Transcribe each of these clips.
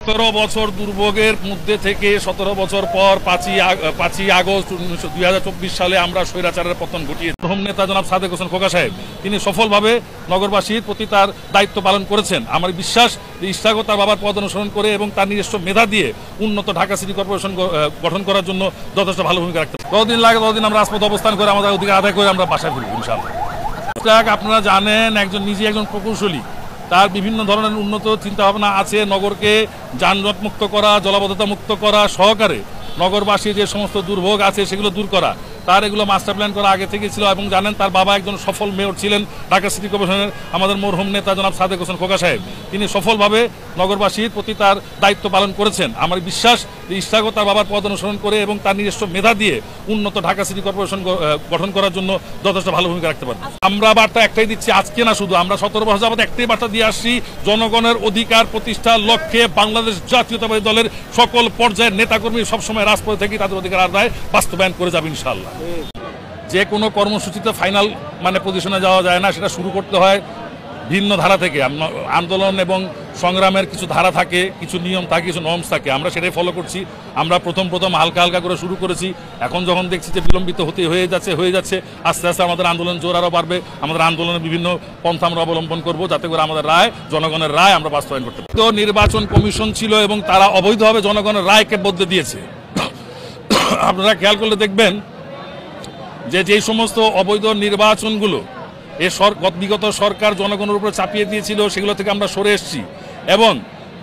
17 বছর দুর্ভোগের মধ্যে থেকে 17 বছর পর 5ই আগস্ট 2024 সালে আমরা স্বৈরাচারের পতন ঘটিয়ে প্রথম নেতা জনাব সাদেক হোসেন খোকা সাহেব তিনি সফলভাবে নগরবাসীর প্রতি তার দায়িত্ব পালন করেছেন। আমার বিশ্বাস যে ইশরাকও তার বাবার পথ অনুসরণ করে এবং তার নিজস্ব মেধা দিয়ে উন্নত ঢাকা সিটি কর্পোরেশন গঠন করার জন্য যথেষ্ট ভালো ভূমিকা রাখতে যতদিন লাগে ততদিন আমরা রাজপথে অবস্থান করে আমাদের অধিকার আদায় করে আমরা বাসায় ফিরব ইনশাআল্লাহ। আপনারা জানেন একজন প্রকৌশলী, তার বিভিন্ন ধরনের উন্নত চিন্তাভাবনা আছে নগরকে যানজট মুক্ত করা, জলাবদ্ধতা মুক্ত করা সহকারে নগরবাসী যে সমস্ত দুর্ভোগ আছে সেগুলো দূর করা। তার এগুলো মাস্টার প্ল্যান করা আগে থেকে ছিল এবং জানেন তার বাবা একজন সফল মেয়র ছিলেন ঢাকা সিটি কর্পোরেশনের, আমাদের মরহুম নেতা জনাব সাদেক হোসেন খোকা সাহেব তিনি সফলভাবে নগরবাসীর প্রতি তার দায়িত্ব পালন করেছেন। আমার বিশ্বাস যে ইশরাকও তার বাবার পথ অনুসরণ করে এবং তার নিজস্ব মেধা দিয়ে উন্নত ঢাকা সিটি কর্পোরেশন গঠন করার জন্য যথেষ্ট ভালো ভূমিকা রাখতে পারবে। আমরা বার্তা একটাই দিচ্ছি, আজকে না শুধু, আমরা 17 বছর যাবত একটাই বার্তা দিয়ে আসছি, জনগণের অধিকার প্রতিষ্ঠার লক্ষ্যে বাংলাদেশ জাতীয়তাবাদী দলের সকল পর্যায়ের নেতাকর্মী সবসময় রাজপথে থেকে তাদের অধিকার আদায় বাস্তবায়ন করে যাবে ইনশাআল্লাহ। যে কোনো কর্মসূচিতে ফাইনাল পজিশনে যাওয়া যায় না, সেটা শুরু করতে হয় ভিন্ন ধারা থেকে। আন্দোলন এবং সংগ্রামের কিছু ধারা থাকে, কিছু নিয়ম থাকে, কিছু নর্মস থাকে, আমরা সেটাই ফলো করছি। আমরা প্রথম হালকা হালকা করে শুরু করেছি, এখন যখন দেখছি যে বিলম্বিত হয়ে যাচ্ছে আস্তে আস্তে আমাদের আন্দোলন জোর আরও বাড়বে। আমাদের আন্দোলনের বিভিন্ন পন্থা আমরা অবলম্বন করব যাতে করে আমাদের রায়, জনগণের রায় আমরা বাস্তবায়ন করতে পারি। তো নির্বাচন কমিশন ছিল এবং তারা অবৈধভাবে জনগণের রায়কে বদলে দিয়েছে। আপনারা খেয়াল করলে দেখবেন যে সমস্ত অবৈধ নির্বাচনগুলো বিগত সরকার জনগণের উপরে চাপিয়ে দিয়েছিল সেগুলো থেকে আমরা সরে এসেছি এবং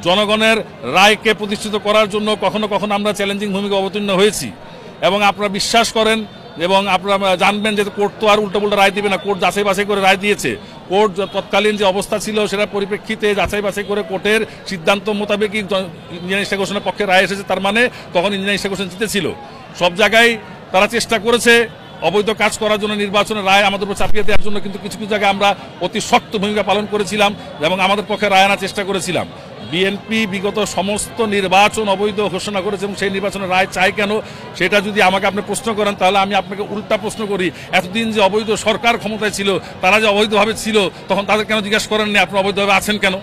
জনগণের রায়কে প্রতিষ্ঠিত করার জন্য কখনো কখনো আমরা চ্যালেঞ্জিং ভূমিকা অবতীর্ণ হয়েছি। এবং আপনারা বিশ্বাস করেন এবং আপনারা জানবেন যে কোর্ট তো আর উল্টো রায় দিবে না, কোর্ট যাচাই বাছাই করে রায় দিয়েছে। কোর্ট তৎকালীন যে অবস্থা ছিল সেটার পরিপ্রেক্ষিতে যাচাই বাছাই করে কোর্টের সিদ্ধান্ত মোতাবেকই ইঞ্জিনিয়ারিং ইনস্টিটিউশনের পক্ষে রায় এসেছে। তার মানে তখন ইঞ্জিনিয়ারিং ইনস্টিটিউশন জিতেছিল। সব জায়গায় তারা চেষ্টা করেছে অবৈধ কাজ করার জন্য, নির্বাচনের রায় আমাদের উপর চাপিয়ে দেওয়ার জন্য, কিন্তু কিছু জায়গায় আমরা অতি শক্ত ভূমিকা পালন করেছিলাম এবং আমাদের পক্ষে রায় আনার চেষ্টা করেছিলাম। বিএনপি বিগত সমস্ত নির্বাচন অবৈধ ঘোষণা করেছে এবং সেই নির্বাচনের রায় চাই কেন, সেটা যদি আমাকে আপনি প্রশ্ন করেন তাহলে আমি আপনাকে উল্টা প্রশ্ন করি, এতদিন যে অবৈধ সরকার ক্ষমতায় ছিল, তারা যে অবৈধভাবে ছিল, তখন তাদের কেন জিজ্ঞাসা করেননি আপনারা অবৈধভাবে আছেন কেন?